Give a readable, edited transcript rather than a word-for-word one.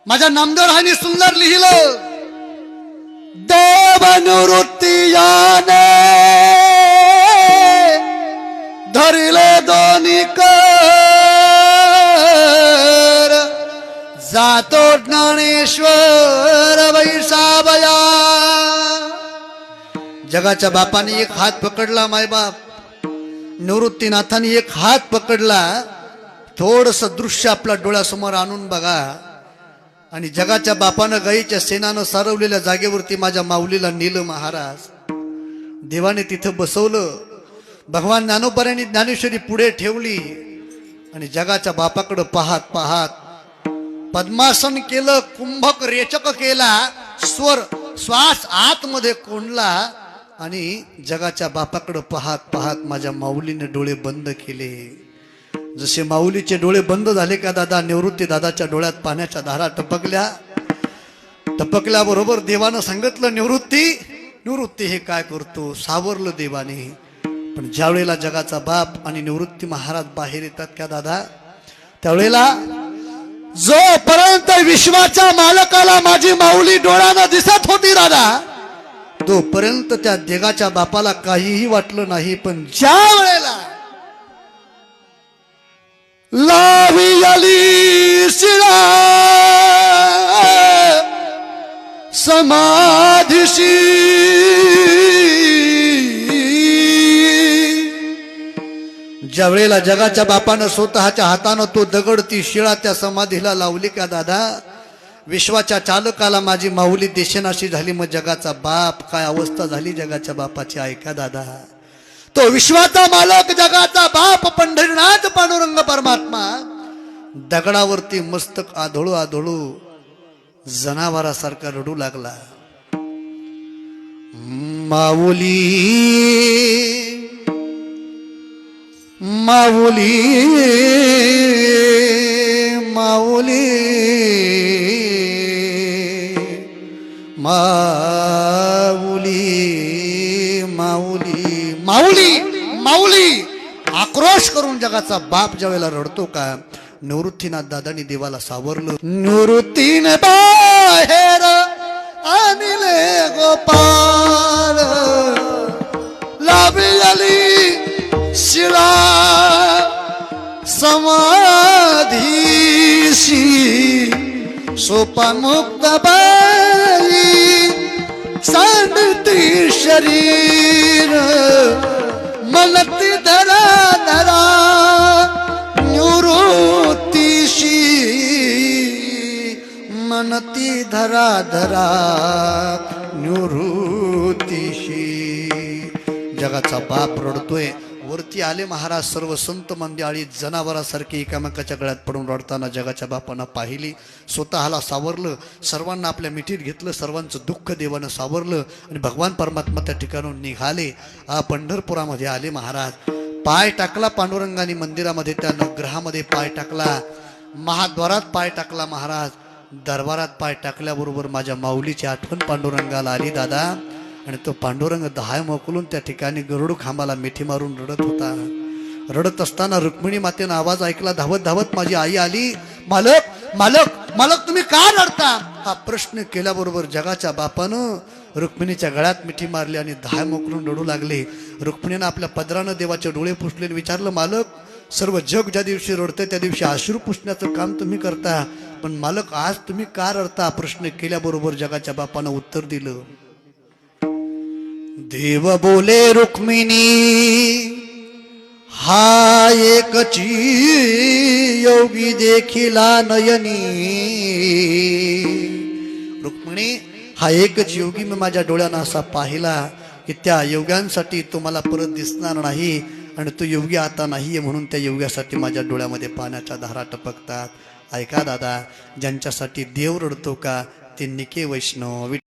माझ्या नामदेवरायांनी सुंदर लिहिलं, देव निवृत्ती याने धरिले दोन्ही कर, जातो ज्ञानेश्वर वैसावया। जगाच्या बापाने एक हात पकडला, मायबाप निवृत्तीनाथाने एक हात पकडला, थोडस दृश्य आपल्या डोळ्यासमोर आणून बघा। आणि जगाच्या बापानं गाईच्या सेनानं सारवलेल्या जागेवरती माझ्या माऊलीला नेलं महाराज, देवाने तिथं बसवलं। भगवान ज्ञानोबरांनी ज्ञानेश्वरी पुढे ठेवली आणि जगाच्या बापाकडं पाहत पाहत पद्मासन केलं, कुंभक रेचक केला, स्वर श्वास आतमध्ये कोंडला आणि जगाच्या बापाकडं पाहत पाहत माझ्या माऊलीने डोळे बंद केले। जसे माऊलीचे डोळे बंद झाले का दादा, निवृत्ती दादाच्या डोळ्यात पाण्याच्या धारा टपकल्या। टपकल्याबरोबर देवानं सांगितलं, निवृत्ती हे काय करतो? सावरलं देवाने। पण ज्या वेळेला जगाचा बाप आणि निवृत्ती महाराज बाहेर येतात का दादा, त्यावेळेला जोपर्यंत विश्वाच्या मालकाला माझी माऊली डोळ्यानं दिसत होती दादा, तोपर्यंत त्या देगाच्या बापाला काहीही वाटलं नाही। पण ज्या वेळेला लावी आली शिळा समाधीशी, ज्या वेळेला जगाच्या बापानं स्वतःच्या हातानं तो दगड ती शिळा त्या समाधीला लावली का दादा, विश्वाच्या चालकाला माझी माऊली देशनाशी झाली। मग जगाचा बाप काय अवस्था झाली जगाच्या बापाची ऐका दादा। तो विश्वाचा मालक जगाचा बाप पंढरीनाथ पांडुरंग परमात्मा दगडावरती मस्तक आधळू आधळू जनावरासारखा रडू लागला। माऊली माऊली माऊली माऊली माऊली माऊली माऊली आक्रोश करून जगाचा बाप ज्या वेळेला रडतो का, निवृत्तीनाथ दादांनी देवाला सावरलं। निवृत्तीने बाहेर आणले गोपाल, लावी आली शिळा समाधीशी, सोपान मुक्त बाई सांडती शरीर, मनती धरा धरा निवृत्तीशी, मनती धरा धरा निवृत्तीशी। जगाचा बाप रडतोय। वरती आले महाराज, सर्व संत मंडळी जनावरासारखी एकामेकाच्या गळ्यात पडून रडताना जगाच्या बापानं पाहिली, स्वतःला सावरलं, सर्वांना आपल्या मिठीत घेतलं, सर्वांचं दुःख देवानं सावरलं आणि भगवान परमात्मा त्या ठिकाणून निघाले। पंढरपुरामध्ये आले महाराज, पाय टाकला पांडुरंगाने मंदिरामध्ये, त्या नवग्रहामध्ये पाय टाकला, महाद्वारात पाय टाकला महाराज। दरबारात पाय टाकल्याबरोबर माझ्या माऊलीची आठवण पांडुरंगाला आली दादा। आणि तो पांडुरंग दहाय मोकलून त्या ठिकाणी गरुड खांबाला मिठी मारून रडत होता। रडत असताना रुक्मिणी मातेनं आवाज ऐकला, धावत धावत माझी आई आली। मालक मालक मालक तुम्ही का रडता? हा प्रश्न केल्याबरोबर जगाच्या बापानं रुक्मिणीच्या गळ्यात मिठी मारली आणि दहाय मोकलून रडू लागले। रुक्मिणीनं आपल्या पदरानं देवाचे डोळे पुसले आणि विचारलं, मालक सर्व जग ज्या दिवशी रडते त्या दिवशी अश्रू पुसण्याचं काम तुम्ही करता, पण मालक आज तुम्ही का रडता? प्रश्न केल्याबरोबर जगाच्या बापानं उत्तर दिलं, देव बोले रुक्मिणी हा एकची योगी देखिला नयनी, रुक्मिणी हा एकच योगी मी माझ्या डोळ्यानं असा पाहिला की त्या योग्यांसाठी तो मला परत दिसणार नाही आणि तो योगी आता नाहीये, म्हणून त्या योग्यासाठी माझ्या डोळ्यामध्ये पाण्याच्या धारा टपकतात। ऐका दादा, ज्यांच्यासाठी देव रडतो का ते निके वैष्णव